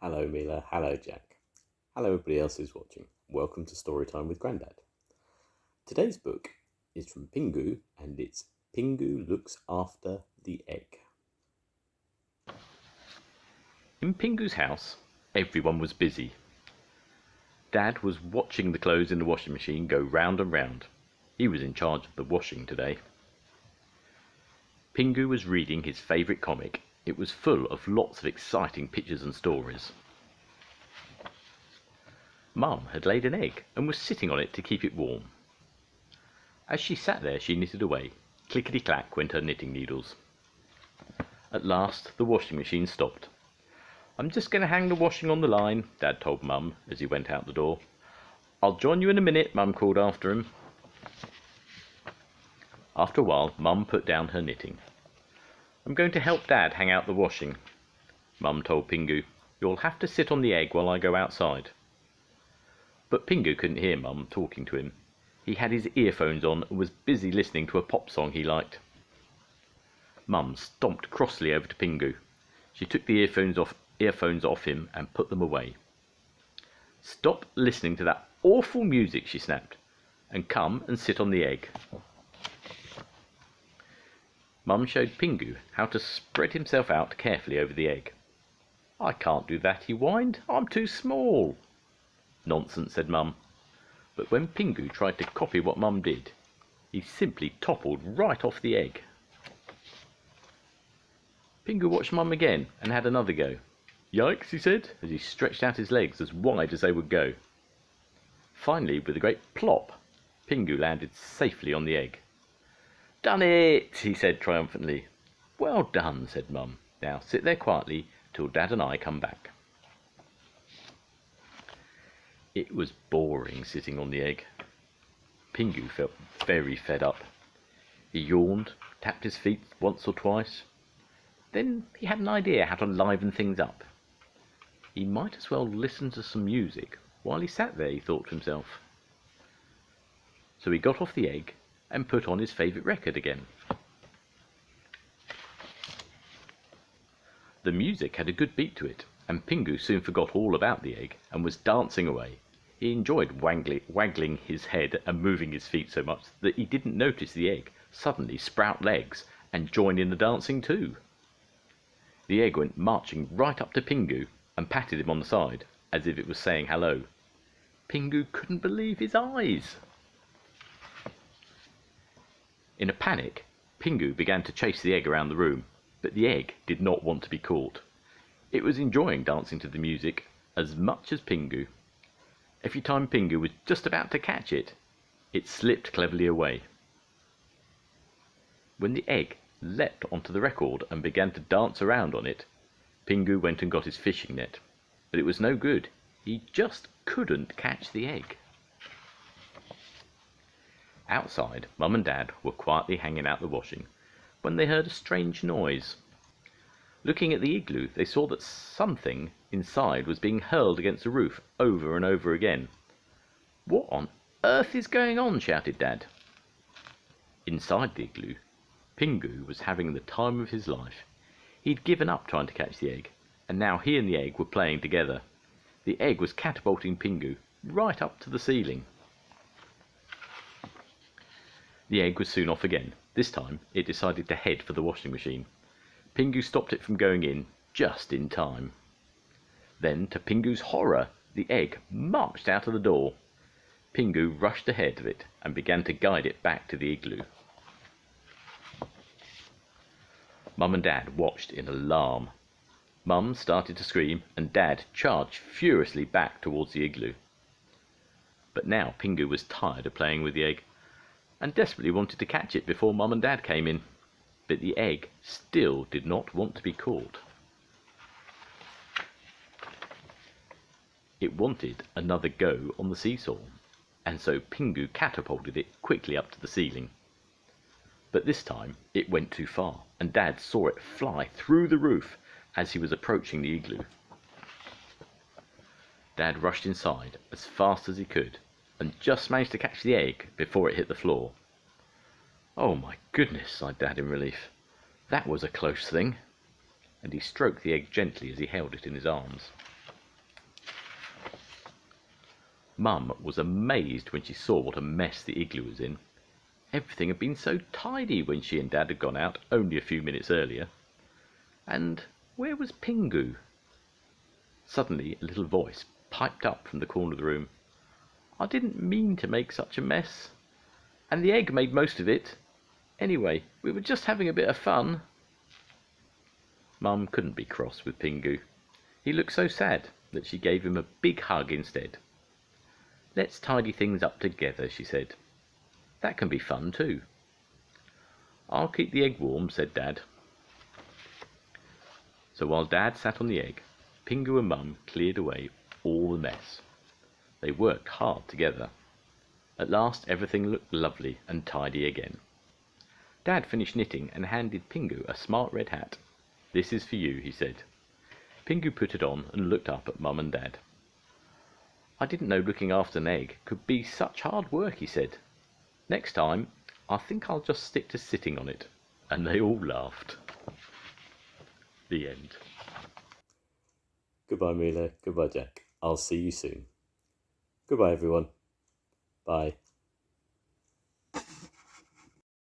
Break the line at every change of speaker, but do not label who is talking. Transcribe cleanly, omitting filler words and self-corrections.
Hello Mila, hello Jack. Hello everybody else who's watching. Welcome to Storytime with Grandad. Today's book is from Pingu and it's Pingu Looks After the Egg.
In Pingu's house, everyone was busy. Dad was watching the clothes in the washing machine go round and round. He was in charge of the washing today. Pingu was reading his favourite comic. It was full of lots of exciting pictures and stories. Mum had laid an egg and was sitting on it to keep it warm. As she sat there, she knitted away. Clickety-clack went her knitting needles. At last, the washing machine stopped. "I'm just going to hang the washing on the line," Dad told Mum as he went out the door. "I'll join you in a minute," Mum called after him. After a while, Mum put down her knitting. "I'm going to help Dad hang out the washing," Mum told Pingu. "You'll have to sit on the egg while I go outside." But Pingu couldn't hear Mum talking to him. He had his earphones on and was busy listening to a pop song he liked. Mum stomped crossly over to Pingu. She took the earphones off him and put them away. "Stop listening to that awful music," she snapped, "and come and sit on the egg." Mum showed Pingu how to spread himself out carefully over the egg. "I can't do that," he whined. "I'm too small." "Nonsense," said Mum. But when Pingu tried to copy what Mum did, he simply toppled right off the egg. Pingu watched Mum again and had another go. "Yikes," he said, as he stretched out his legs as wide as they would go. Finally, with a great plop, Pingu landed safely on the egg. "Done it," he said triumphantly. "Well done," said Mum. "Now sit there quietly till Dad and I come back." It was boring sitting on the egg. Pingu felt very fed up. He yawned, tapped his feet once or twice. Then he had an idea how to liven things up. He might as well listen to some music while he sat there, he thought to himself. So he got off the egg and put on his favourite record again. The music had a good beat to it, and Pingu soon forgot all about the egg and was dancing away. He enjoyed waggling his head and moving his feet so much that he didn't notice the egg suddenly sprout legs and join in the dancing too. The egg went marching right up to Pingu and patted him on the side, as if it was saying hello. Pingu couldn't believe his eyes. In a panic, Pingu began to chase the egg around the room, but the egg did not want to be caught. It was enjoying dancing to the music as much as Pingu. Every time Pingu was just about to catch it, it slipped cleverly away. When the egg leapt onto the record and began to dance around on it, Pingu went and got his fishing net, but it was no good. He just couldn't catch the egg. Outside, Mum and Dad were quietly hanging out the washing when they heard a strange noise. Looking at the igloo, they saw that something inside was being hurled against the roof over and over again. "What on earth is going on?" shouted Dad. Inside the igloo, Pingu was having the time of his life. He'd given up trying to catch the egg, and now he and the egg were playing together. The egg was catapulting Pingu right up to the ceiling. The egg was soon off again. This time, it decided to head for the washing machine. Pingu stopped it from going in just in time. Then, to Pingu's horror, the egg marched out of the door. Pingu rushed ahead of it and began to guide it back to the igloo. Mum and Dad watched in alarm. Mum started to scream and Dad charged furiously back towards the igloo. But now Pingu was tired of playing with the egg and desperately wanted to catch it before Mum and Dad came in. But the egg still did not want to be caught. It wanted another go on the seesaw, and so Pingu catapulted it quickly up to the ceiling. But this time it went too far, and Dad saw it fly through the roof as he was approaching the igloo. Dad rushed inside as fast as he could, and just managed to catch the egg before it hit the floor. "Oh my goodness," sighed Dad in relief. "That was a close thing." And he stroked the egg gently as he held it in his arms. Mum was amazed when she saw what a mess the igloo was in. Everything had been so tidy when she and Dad had gone out only a few minutes earlier. And where was Pingu? Suddenly a little voice piped up from the corner of the room. "I didn't mean to make such a mess. And the egg made most of it. Anyway, we were just having a bit of fun." Mum couldn't be cross with Pingu. He looked so sad that she gave him a big hug instead. "Let's tidy things up together," she said. "That can be fun too." "I'll keep the egg warm," said Dad. So while Dad sat on the egg, Pingu and Mum cleared away all the mess. They worked hard together. At last everything looked lovely and tidy again. Dad finished knitting and handed Pingu a smart red hat. "This is for you," he said. Pingu put it on and looked up at Mum and Dad. "I didn't know looking after an egg could be such hard work," he said. "Next time, I think I'll just stick to sitting on it." And they all laughed. The end.
Goodbye, Mila. Goodbye, Jack. I'll see you soon. Goodbye, everyone. Bye.